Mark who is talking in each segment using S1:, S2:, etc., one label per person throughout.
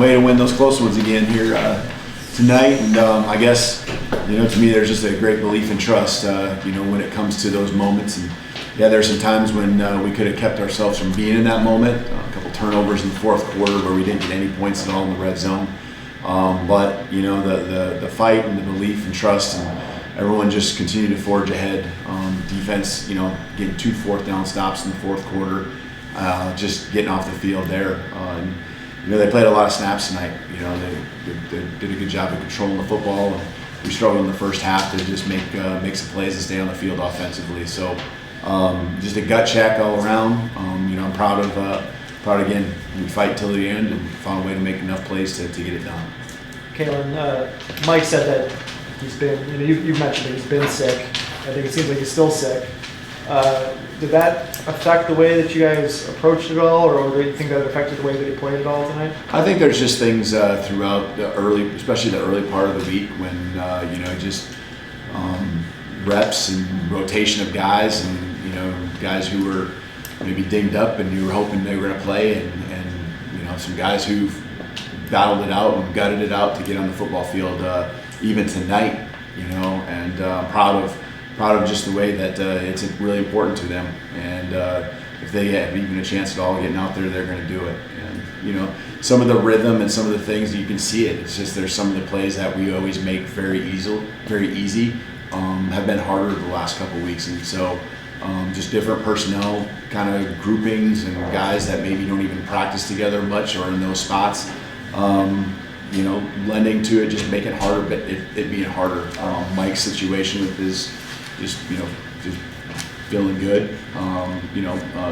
S1: way to win those close ones again here tonight. And I guess, to me, there's just a great belief and trust, when it comes to those moments. And yeah, there's some times when we could have kept ourselves from being in that moment. A couple turnovers in the fourth quarter where we didn't get any points at all in the red zone. But the fight and the belief and trust, and everyone just continued to forge ahead. Defense, getting 2 fourth down stops in the fourth quarter, just getting off the field there. And, they played a lot of snaps tonight. They did a good job of controlling the football, and we struggled in the first half to just make some plays and stay on the field offensively. So just a gut check all around. I'm proud again. We fight till the end and found a way to make enough plays to get it done.
S2: Kalen, Mike said that he's been, you've mentioned that he's been sick. I think it seems like he's still sick. Did that affect the way that you guys approached it all, or do you think that affected the way that he played it all tonight?
S1: I think there's just things throughout especially the early part of the week when, just reps and rotation of guys and, guys who were maybe dinged up and you were hoping they were going to play, and some guys who battled it out and gutted it out to get on the football field even tonight, and proud of just the way that it's really important to them, and if they have even a chance at all getting out there, they're going to do it. And some of the rhythm and some of the things, you can see it. It's just there's some of the plays that we always make very easy have been harder the last couple of weeks, and so just different personnel kind of groupings and guys that maybe don't even practice together much or in those spots, lending to it, just make it harder, but it being harder. Mike's situation with his just feeling good,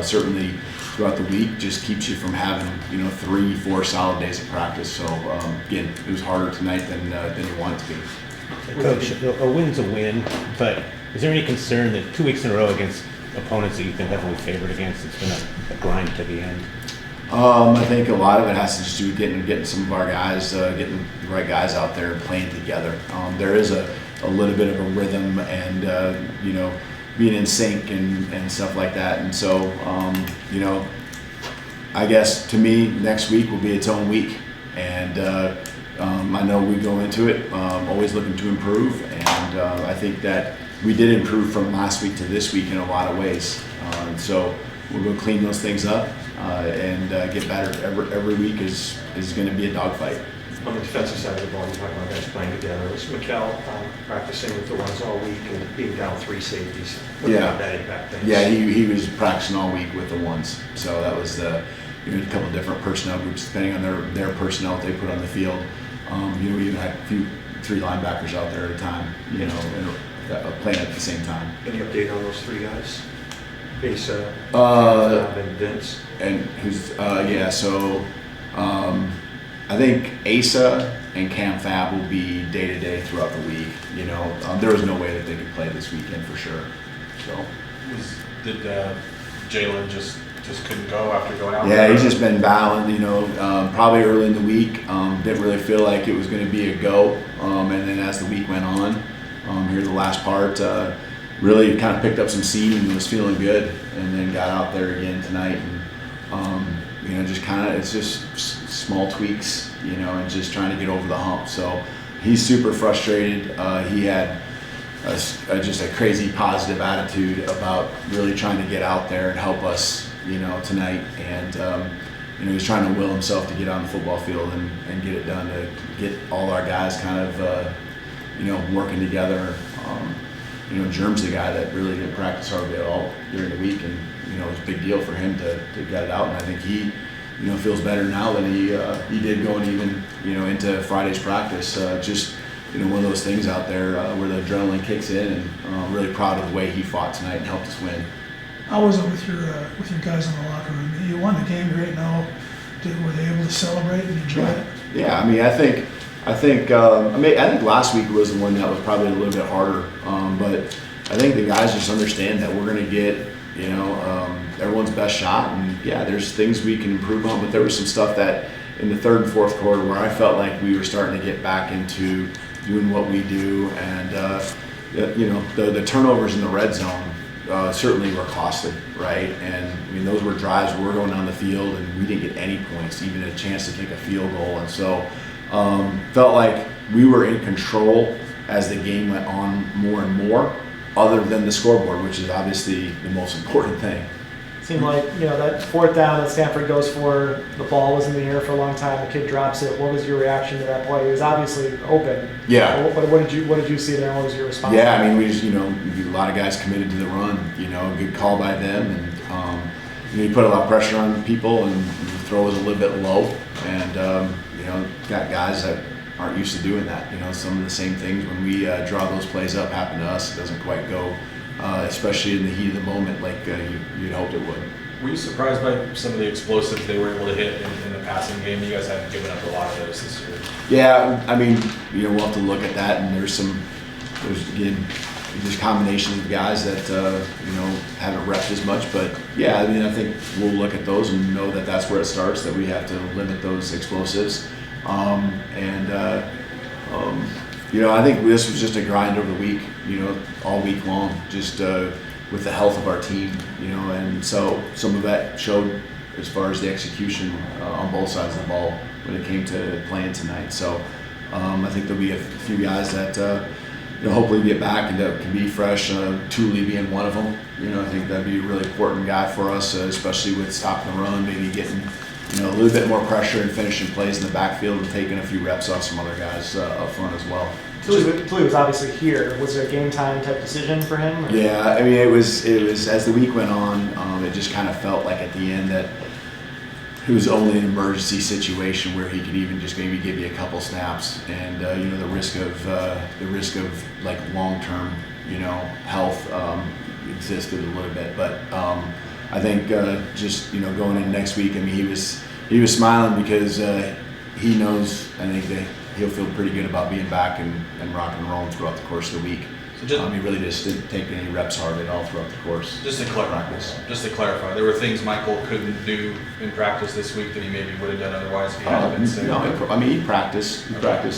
S1: certainly throughout the week just keeps you from having 3-4 solid days of practice. So again, it was harder tonight than you want it to be.
S3: Coach, a win's a win, but is there any concern that 2 weeks in a row against opponents that you've been heavily favored against, it's been a grind to the end?
S1: I think a lot of it has to just do with getting some of our guys, getting the right guys out there and playing together. There is a little bit of a rhythm and, being in sync and stuff like that. And so, I guess to me, next week will be its own week. And I know we go into it always looking to improve. And I think that we did improve from last week to this week in a lot of ways. And so we'll go clean those things up and get better. Every week is going to be a dogfight.
S4: On the defensive side of the ball, you talk about guys playing together. Was Mikkel practicing with the ones all week and being down 3 safeties? What about that impact things?
S1: Yeah, he was practicing all week with the ones. So that was a couple of different personnel groups depending on their personnel that they put on the field. We even had 3 linebackers out there at a time, playing at the same time.
S4: Any update on those 3 guys? Asa, and Vince?
S1: And who's, so I think Asa and Cam Fab will be day-to-day throughout the week. There was no way that they could play this weekend for sure. So
S5: did Jalen just couldn't go after going out?
S1: Yeah, he's just been battling, probably early in the week. Didn't really feel like it was going to be a go. And then as the week went on, here the last part, really kind of picked up some steam and was feeling good, and then got out there again tonight. And, just kind of, it's just small tweaks, and just trying to get over the hump. So he's super frustrated. He had just a crazy positive attitude about really trying to get out there and help us, tonight. And, he's trying to will himself to get on the football field and get it done, to get all our guys kind of, working together. Germ's the guy that really didn't practice hardly at all during the week, and it was a big deal for him to get it out. And I think he, feels better now than he did going even into Friday's practice. Just one of those things out there where the adrenaline kicks in, and really proud of the way he fought tonight and helped us win.
S6: How was it with your guys in the locker room? You won the game great. Now, were they able to celebrate and enjoy it?
S1: Yeah, I think last week was the one that was probably a little bit harder, but I think the guys just understand that we're going to get everyone's best shot, and yeah, there's things we can improve on, but there was some stuff that in the third and fourth quarter where I felt like we were starting to get back into doing what we do, and the turnovers in the red zone certainly were costly, right? And I mean, those were drives where we're going down the field and we didn't get any points, even a chance to kick a field goal. And so felt like we were in control as the game went on more and more, other than the scoreboard, which is obviously the most important thing.
S2: Seemed like, that fourth down that Stanford goes for, the ball was in the air for a long time, the kid drops it. What was your reaction to that play? He was obviously open.
S1: Yeah.
S2: But what did you see there? What was your response?
S1: Yeah, I mean, we just, a lot of guys committed to the run, good call by them. And, you put a lot of pressure on people and the throw was a little bit low. And, got guys that aren't used to doing that. Some of the same things when we draw those plays up happen to us. It doesn't quite go, especially in the heat of the moment like you'd hoped it would.
S5: Were you surprised by some of the explosives they were able to hit in the passing game? You guys haven't given up a lot of those this year.
S1: Yeah, I mean, we'll have to look at that, and there's combinations of guys that haven't repped as much, but yeah, I mean, I think we'll look at those and know that that's where it starts, that we have to limit those explosives, I think this was just a grind over the week, all week long, just with the health of our team, and so some of that showed as far as the execution on both sides of the ball when it came to playing tonight. So I think there'll be a few guys that hopefully get back and that can be fresh. Thule being one of them. I think that'd be a really important guy for us, especially with stopping the run, maybe getting a little bit more pressure and finishing plays in the backfield and taking a few reps off some other guys up front as well.
S2: Thule was obviously here. Was it a game time type decision for him? Or?
S1: Yeah, I mean, it was as the week went on, it just kind of felt like at the end that it was only an emergency situation where he could even just maybe give you a couple snaps, and the risk of like long-term health existed a little bit, but I think just going into next week, I mean, he was smiling because he knows, I think, that he'll feel pretty good about being back and rock and rolling throughout the course of the week. So he really just didn't take any reps hard at all throughout the course.
S5: Just to clarify, there were things Michael couldn't do in practice this week that he maybe would have done otherwise if he hadn't been sick.
S1: No, I mean, he practiced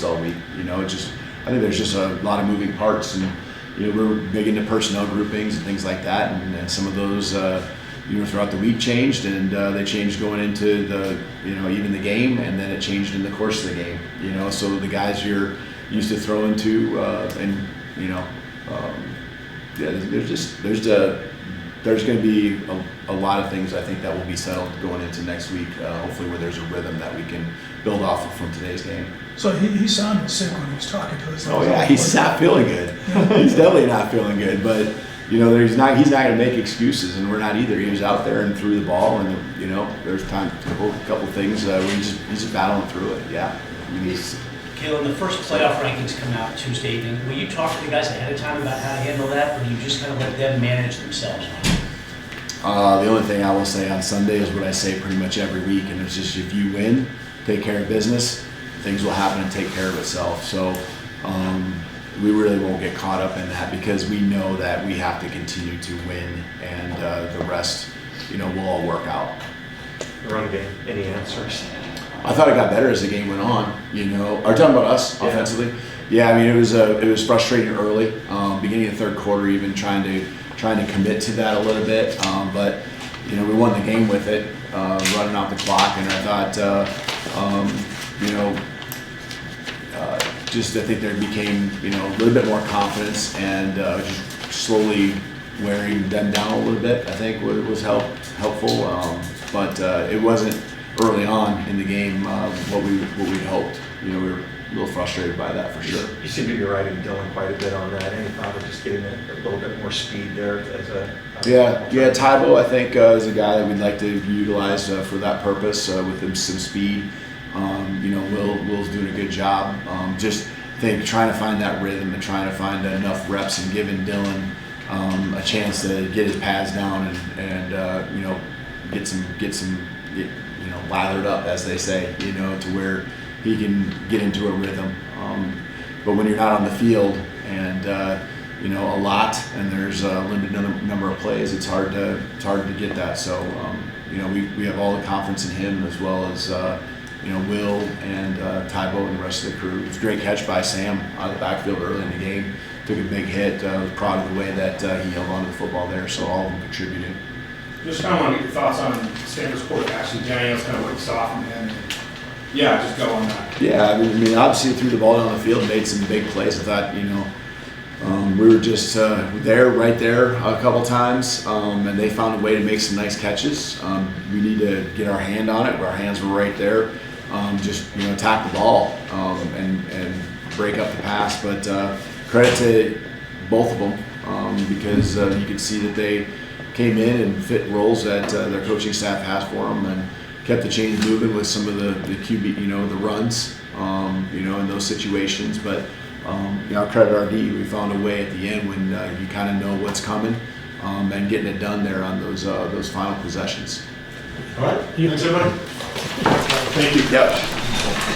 S1: all week. I think there's just a lot of moving parts, and we're big into personnel groupings and things like that, and some of those throughout the week changed, and they changed going into the even the game, and then it changed in the course of the game. So the guys you're used to throwing to, there's going to be a lot of things I think that will be settled going into next week. Hopefully, where there's a rhythm that we can build off of from today's game.
S6: So he sounded sick when he was talking to us.
S1: Oh yeah, he's not feeling good. He's definitely not feeling good, but. He's not going to make excuses, and we're not either. He was out there and threw the ball, and there's a couple things where he's just battling through it. Yeah.
S7: Kalen, the first playoff rankings come out Tuesday evening. Will you talk to the guys ahead of time about how to handle that, or do you just kind of let them manage themselves?
S1: The only thing I will say on Sunday is what I say pretty much every week, and it's just if you win, take care of business, things will happen and take care of itself. So. We really won't get caught up in that because we know that we have to continue to win, and the rest, will all work out.
S4: The run game, any answers?
S1: I thought it got better as the game went on. Are you talking about us offensively? Yeah, I mean it was frustrating early, beginning of the third quarter, even trying to commit to that a little bit, but we won the game with it, running out the clock, and I thought I think there became, a little bit more confidence, and just slowly wearing them down a little bit, I think was helpful. But it wasn't early on in the game what we'd hoped. We were a little frustrated by that for sure.
S4: You seem to be riding Dylan quite a bit on that. Any thought of just getting a little bit more speed there as a...
S1: Yeah, Tybo, I think, is a guy that we'd like to utilize for that purpose with him some speed. Will's doing a good job. Just trying to find that rhythm and trying to find enough reps and giving Dylan a chance to get his pads down and get lathered up, as they say, to where he can get into a rhythm. But when you're not on the field and a lot, and there's a limited number of plays, it's hard to get that. So we have all the confidence in him as well as. Will and Tybo and the rest of the crew. It was a great catch by Sam out of the backfield early in the game. took a big hit. I was proud of the way that he held on to the football there, so all of them contributed.
S8: Just kind of want to get your thoughts on Stanford's quarterback. Actually, Daniels kind of went soft in the end. Yeah, just go on that.
S1: Yeah, I mean, obviously threw the ball down the field, made some big plays. I thought, we were just right there a couple times, and they found a way to make some nice catches. We need to get our hand on it, where our hands were right there. Just attack the ball and break up the pass. But credit to both of them because you could see that they came in and fit roles that their coaching staff has for them, and kept the chains moving with some of the QB, the runs, in those situations. But credit our D. We found a way at the end when you kind of know what's coming, and getting it done there on those final possessions.
S8: All right. Thanks, everybody.
S1: Thank you. Yep.